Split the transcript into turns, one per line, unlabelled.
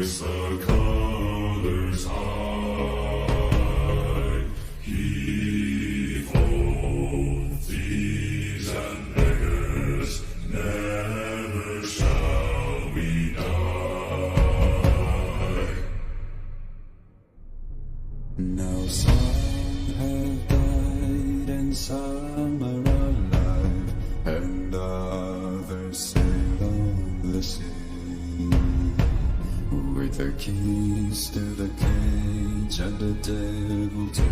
hoist the colors high. Heave ho, thieves and beggars, never shall we die. Now some have died and some are alive, and others sail on the sea, with the keys to the cage and the devil to